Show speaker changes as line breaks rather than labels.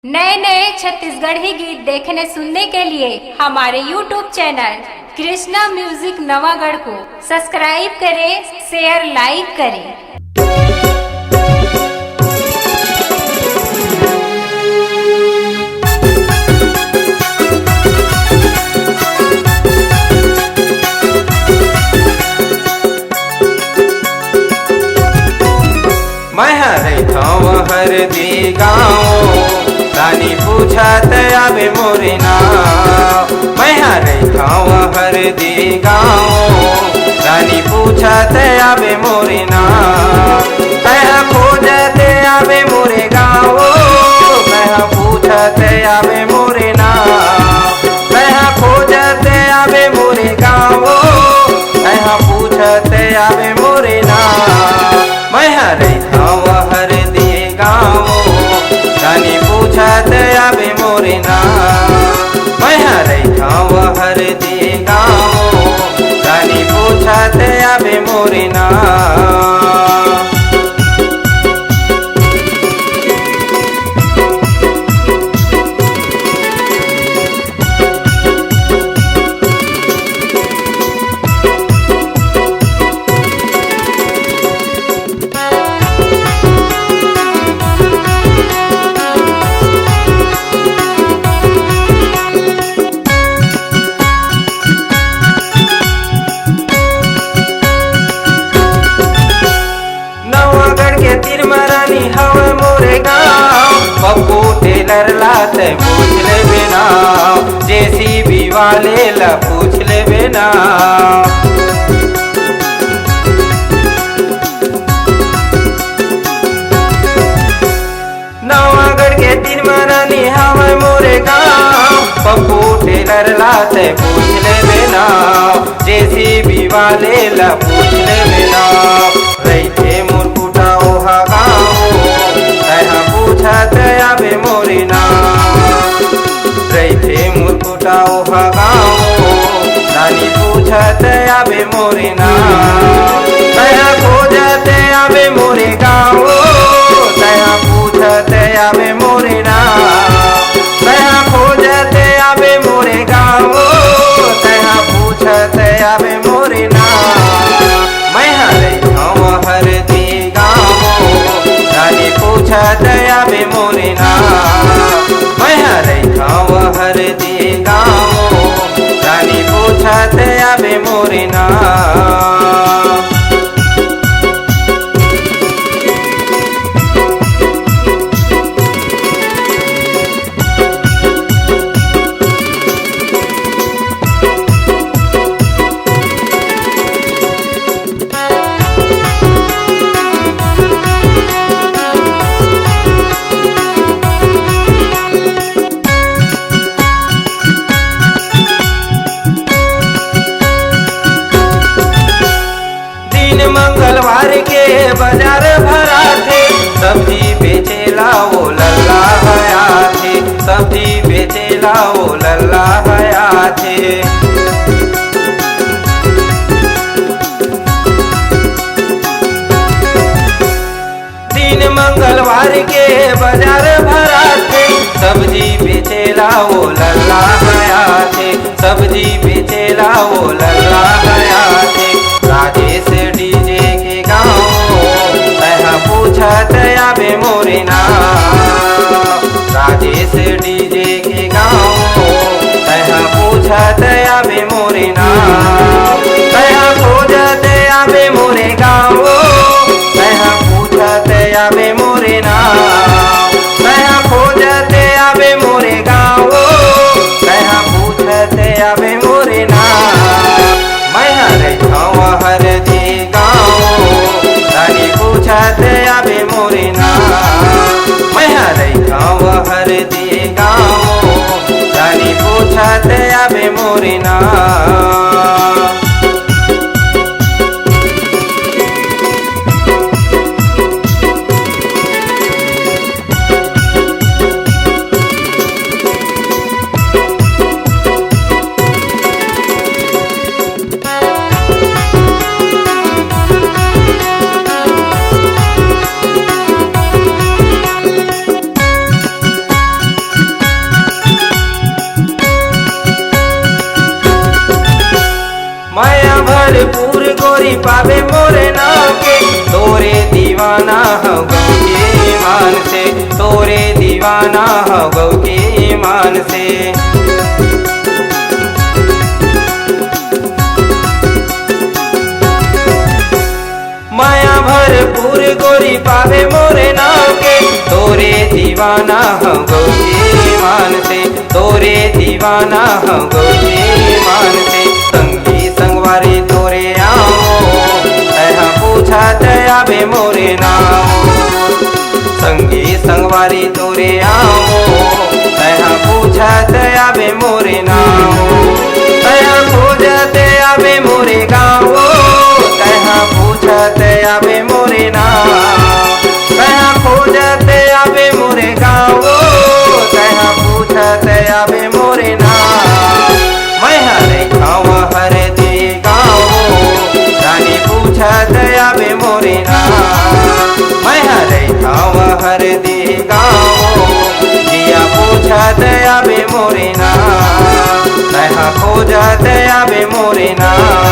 नए नए छत्तीसगढ़ी गीत देखने सुनने के लिए हमारे YouTube channel Krishna music Navagarh को सब्सक्राइब करें, शेयर लाइक करें।
मैं हर दी गाँव रानी पूछत आवे मोरे नाव। मैं हर दी गाँव रानी पूछत आवे मोरे नाव। मैं खोजत आवे मोरे गाँव, मैं पूछत आवे मोरे नाव। मैं खोजत आवे मोरे गाँव, मैं पूछत आवे मोरे नाव। मैं हर दी गाँव रानी पूछत आवे मोरे नाव। मैं हर दी गाँव रानी पूछत आवे मोरे नाव। हवे मोरे गाँव पप्पू टेलर लात पूछ ले बिना, JCB वाले ला पूछ ले बिना। नवागढ़ के तीन मरानी हवे मोरे गाँव पप्पू टेलर लात पूछ ले बिना, JCB वाले ला पूछ ले बिना। रही मुरकुटा ओहा पूछत आवे मोरे नाव। रही मुरकुटा ओहा गाँव रानी पूछत आवे मोरे नाव। तया खोजत आवे मोरे गाँव, तया पूछत आवे मोरे नाव। तया खोजत आवे मोरे गाँव, तया पूछत आवे मोरे नाव। मैं हर दी गाँव रानी पूछत आवे मोरे नाव। मैं हर दी गाँव रानी पूछत आवे मोरे नाव। मंगलवार के बाजार भरा थे, सब्जी बेचेला वो लल्ला हया थे। सब्जी बेचेला वो लल्ला हया थे। दिन मंगलवार के बाजार भरा थे, सब्जी बेचेला वो लल्ला हया थे। सब्जी बेचेला वो लल्ला हया थे। राजेश डीजे के गाँव पूछत आवे मोरे नाव। राजेश डीजे के गाँव पूछत आवे मोरे नाव। तया खोजत आवे मोरे गाँव, तया पूछत आवे मोरे नाव। तया खोजत आवे मोरे गाँव, तया पूछत आवे मोरे नाव। मैं हर दी गाँव रानी पूछत आवे मोरे नाव। मैं हर दी गाँव रानी पूछत आवे मोरे नाव। गोरी पावे मोरे नाम के, तोरे दीवाना हो गौ के ईमान से, तोरे दीवाना हो गौ के ईमान से। माया भरपूर गोरी पावे मोरे नाम के, तोरे दीवाना हो गौ के ईमान से, तोरे दीवाना हो गौ के ईमान से। संगी संगवारी तोरे आओ तैहा पूछा आवे मोरे नाम, संगी संगवारी तोरे आओ तैहा पूछा आवे मोरे नाम, तैहा खोजत आवे मोरे गाँव, तैहा पूछत आवे मोरे नाम, तैहा खोजत आवे मोरे गाँव, तैहा पूछत आवे मोरे नाम। मैं हरे गाँव हर दे गाँव, रानी पूछत आवे मोरे नाम, मैं हरे गाँव हर दे गाँव, जिया पूछत आवे मोरे नाम, तैहा खोजत आवे मोरे नाम।